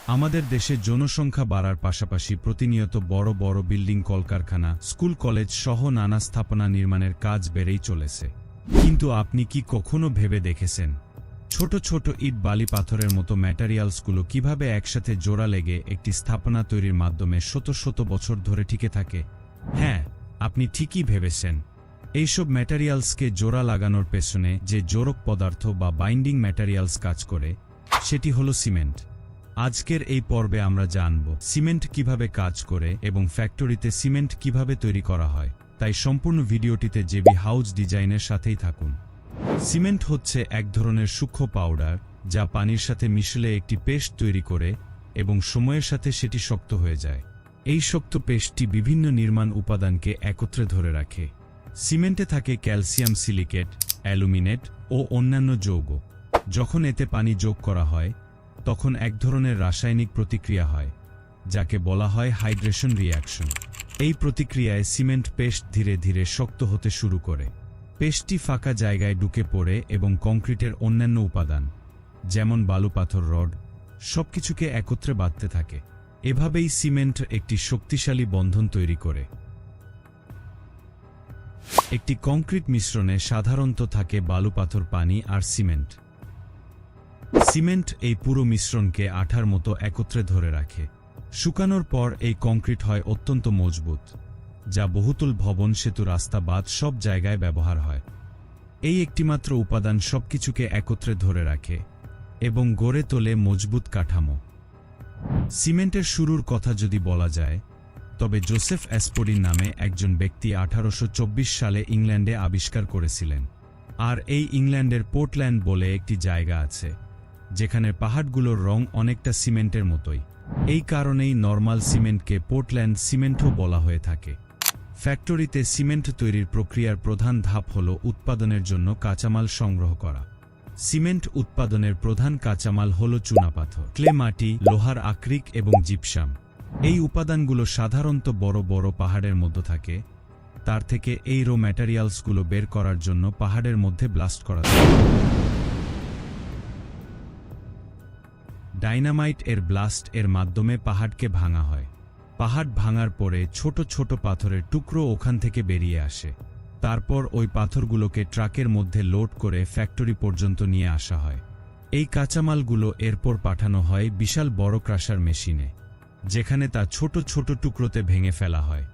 আমাদের দেশে জনসংখ্যা বাড়ার পাশাপাশি প্রতিনিয়ত বড় বড় বিল্ডিং, কলকারখানা, স্কুল, কলেজ সহ নানা স্থাপনা নির্মাণের কাজ বেড়েই চলেছে। কিন্তু আপনি কি কখনো ভেবে দেখেছেন ছোট ছোট ইট, বালি, পাথরের মতো ম্যাটেরিয়ালসগুলো কিভাবে একসাথে জোড়া লেগে একটি স্থাপনা তৈরির মাধ্যমে শত শত বছর ধরে টিকে থাকে? হ্যাঁ, আপনি ঠিকই ভেবেছেন। এইসব ম্যাটেরিয়ালসকে জোড়া লাগানোর পেছনে যে জোড়ক পদার্থ বা বাইন্ডিং ম্যাটেরিয়ালস কাজ করে, সেটি হলো সিমেন্ট। আজকের এই পর্বে আমরা জানব সিমেন্ট কিভাবে কাজ করে এবং ফ্যাক্টরিতে সিমেন্ট কিভাবে তৈরি করা হয়। তাই সম্পূর্ণ ভিডিওটিতে জেবি হাউস ডিজাইনের সাথেই থাকুন। সিমেন্ট হচ্ছে এক ধরনের সূক্ষ্ম পাউডার যা পানির সাথে মিশলে একটি পেস্ট তৈরি করে এবং সময়ের সাথে সেটি শক্ত হয়ে যায়। এই শক্ত পেস্টটি বিভিন্ন নির্মাণ উপাদানকে একত্রে ধরে রাখে। সিমেন্টে থাকে ক্যালসিয়াম সিলিকেট, অ্যালুমিনেট ও অন্যান্য যৌগ। যখন এতে পানি যোগ করা হয় তখন এক ধরনের রাসায়নিক প্রতিক্রিয়া হয় যাকে বলা হয় হাইড্রেশন রিঅ্যাকশন। এই প্রতিক্রিয়ায় সিমেন্ট পেস্ট ধীরে ধীরে শক্ত হতে শুরু করে। পেস্টটি ফাঁকা জায়গায় ঢুকে পড়ে এবং কংক্রিটের অন্যান্য উপাদান যেমন বালু, পাথর, রড সবকিছুকে একত্রে বাঁধতে থাকে। এভাবেই সিমেন্ট একটি শক্তিশালী বন্ধন তৈরি করে। একটি কংক্রিট মিশ্রণে সাধারণত থাকে বালু, পাথর, পানি আর সিমেন্ট। সিমেন্ট এই পুরো মিশ্রণকে আঠার মতো একত্রে ধরে রাখে। শুকানোর পর এই কংক্রিট হয় অত্যন্ত মজবুত, যা বহুতল ভবন, সেতু, রাস্তা, বাঁধ সব জায়গায় ব্যবহার হয়। এই একটিমাত্র উপাদান সবকিছুকে একত্রে ধরে রাখে এবং গড়ে তোলে মজবুত কাঠামো। সিমেন্টের শুরুর কথা যদি বলা যায় তবে জোসেফ অ্যাসপোডিন নামে একজন ব্যক্তি 1824 সালে ইংল্যান্ডে আবিষ্কার করেছিলেন। আর এই ইংল্যান্ডের পোর্টল্যান্ড বলে একটি জায়গা আছে যেখানে পাহাড়গুলোর রং অনেকটা সিমেন্টের মতোই। এই কারণেই নরমাল সিমেন্টকে পোর্টল্যান্ড সিমেন্টও বলা হয়ে থাকে। ফ্যাক্টরিতে সিমেন্ট তৈরির প্রক্রিয়ার প্রধান ধাপ হল উৎপাদনের জন্য কাঁচামাল সংগ্রহ করা। সিমেন্ট উৎপাদনের প্রধান কাঁচামাল হল চুনাপাথর, ক্লে মাটি, লোহার আকরিক এবং জিপসাম। এই উপাদানগুলো সাধারণত বড় বড় পাহাড়ের মধ্যে থাকে। তার থেকে এই র ম্যাটেরিয়ালসগুলো বের করার জন্য পাহাড়ের মধ্যে ব্লাস্ট করা হয়। ডাইনামাইট এর ব্লাস্ট এর মাধ্যমে পাহাড়কে ভাঙা হয়। পাহাড় ভাঙার পরে ছোট ছোট পাথরের টুকরো ওখান থেকে বেরিয়ে আসে। তারপর ওই পাথরগুলোকে ট্রাকের মধ্যে লোড করে ফ্যাক্টরি পর্যন্ত নিয়ে আসা হয়। এই কাঁচামালগুলো এরপর পাঠানো হয় বিশাল বড় ক্রাশার মেশিনে, যেখানে তা ছোট ছোট টুকরোতে ভেঙে ফেলা হয়।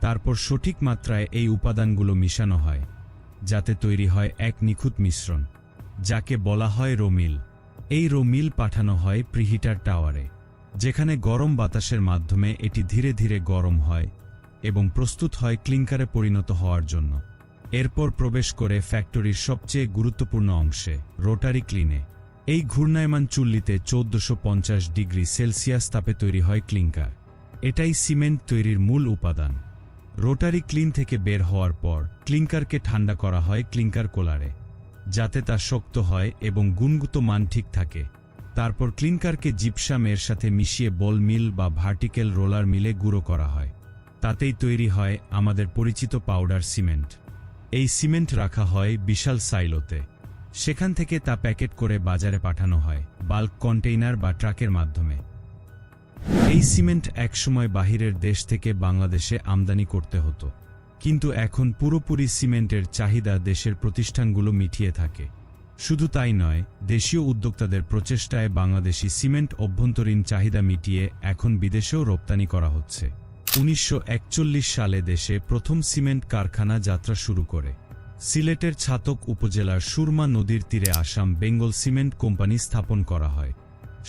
তারপর সঠিক মাত্রায় এই উপাদানগুলো মিশানো হয় যাতে তৈরি হয় এক নিখুঁত মিশ্রণ, যাকে বলা হয় রোমিল। এই রোমিল পাঠানো হয় প্রিহিটার টাওয়ারে, যেখানে গরম বাতাসের মাধ্যমে এটি ধীরে ধীরে গরম হয় এবং প্রস্তুত হয় ক্লিংকারে পরিণত হওয়ার জন্য। এরপর প্রবেশ করে ফ্যাক্টরির সবচেয়ে গুরুত্বপূর্ণ অংশে, রোটারি ক্লিনে। এই ঘূর্ণায়মান চুল্লিতে 1450 ডিগ্রি সেলসিয়াস তাপে তৈরি হয় ক্লিংকার। এটাই সিমেন্ট তৈরির মূল উপাদান। রোটারি ক্লিন থেকে বের হওয়ার পর ক্লিংকারকে ঠান্ডা করা হয় ক্লিংকার কোলারে, যাতে তা শক্ত হয় এবং গুণগত মান ঠিক থাকে। তারপর ক্লিংকারকে জিপসাম এর সাথে মিশিয়ে বল মিল বা ভার্টিক্যাল রোলার মিলে গুঁড়ো করা হয়। তাতেই তৈরি হয় আমাদের পরিচিত পাউডার সিমেন্ট। এই সিমেন্ট রাখা হয় বিশাল সাইলোতে। সেখান থেকে তা প্যাকেট করে বাজারে পাঠানো হয় বাল্ক কন্টেইনার বা ট্রাকের মাধ্যমে। এই সিমেন্ট একসময় বাহিরের দেশ থেকে বাংলাদেশে আমদানি করতে হতো, কিন্তু এখন পুরোপুরি সিমেন্টের চাহিদা দেশের প্রতিষ্ঠানগুলো মিটিয়ে থাকে। শুধু তাই নয়, দেশীয় উদ্যোক্তাদের প্রচেষ্টায় বাংলাদেশি সিমেন্ট অভ্যন্তরীণ চাহিদা মিটিয়ে এখন বিদেশেও রপ্তানি করা হচ্ছে। 1941 সালে দেশে প্রথম সিমেন্ট কারখানা যাত্রা শুরু করে। সিলেটের ছাতক উপজেলার সুরমা নদীর তীরে আসাম বেঙ্গল সিমেন্ট কোম্পানি স্থাপন করা হয়।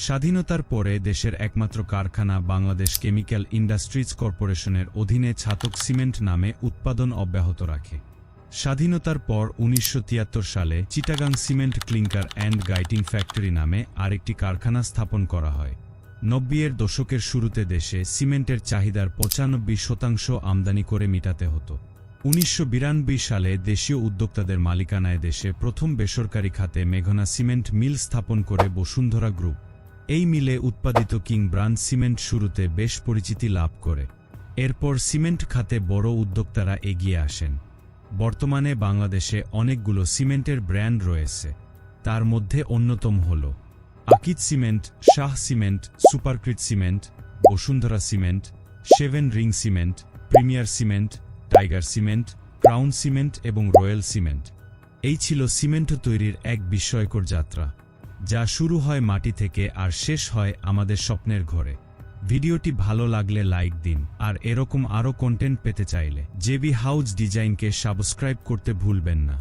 স্বাধীনতার পরে দেশের একমাত্র কারখানা বাংলাদেশ কেমিক্যাল ইন্ডাস্ট্রিজ কর্পোরেশনের অধীনে ছাতক সিমেন্ট নামে উৎপাদন অব্যাহত রাখে। স্বাধীনতার পর 1973 সালে Chittagong cement clinker and grinding factory নামে আরেকটি কারখানা স্থাপন করা হয়। 90-এর দশকের শুরুতে দেশে সিমেন্টের চাহিদার 95% আমদানি করে মিটাতে হতো। 1992 সালে দেশীয় উদ্যোক্তাদের মালিকানায় দেশে প্রথম বেসরকারি খাতে মেঘনা সিমেন্ট মিল স্থাপন করে বসুন্ধরা গ্রুপ। এই মিলে উৎপাদিত কিং ব্র্যান্ড সিমেন্ট শুরুতে বেশ পরিচিতি লাভ করে। এরপর সিমেন্ট খাতে বড় উদ্যোক্তারা এগিয়ে আসেন। বর্তমানে বাংলাদেশে অনেকগুলো সিমেন্টের ব্র্যান্ড রয়েছে। তার মধ্যে অন্যতম হল Akij cement, Shah cement, Supercrete cement, Bashundhara cement, 7 ring cement, premier cement, tiger cement, crown cement এবং রয়্যাল সিমেন্ট। এই ছিল সিমেন্ট তৈরির এক বিস্ময়কর যাত্রা, যা শুরু হয় মাটি থেকে আর শেষ হয় আমাদের স্বপ্নের ঘরে। ভিডিওটি ভালো লাগলে লাইক দিন, আর এরকম আরও কন্টেন্ট পেতে চাইলে জেবি হাউস ডিজাইনকে সাবস্ক্রাইব করতে ভুলবেন না।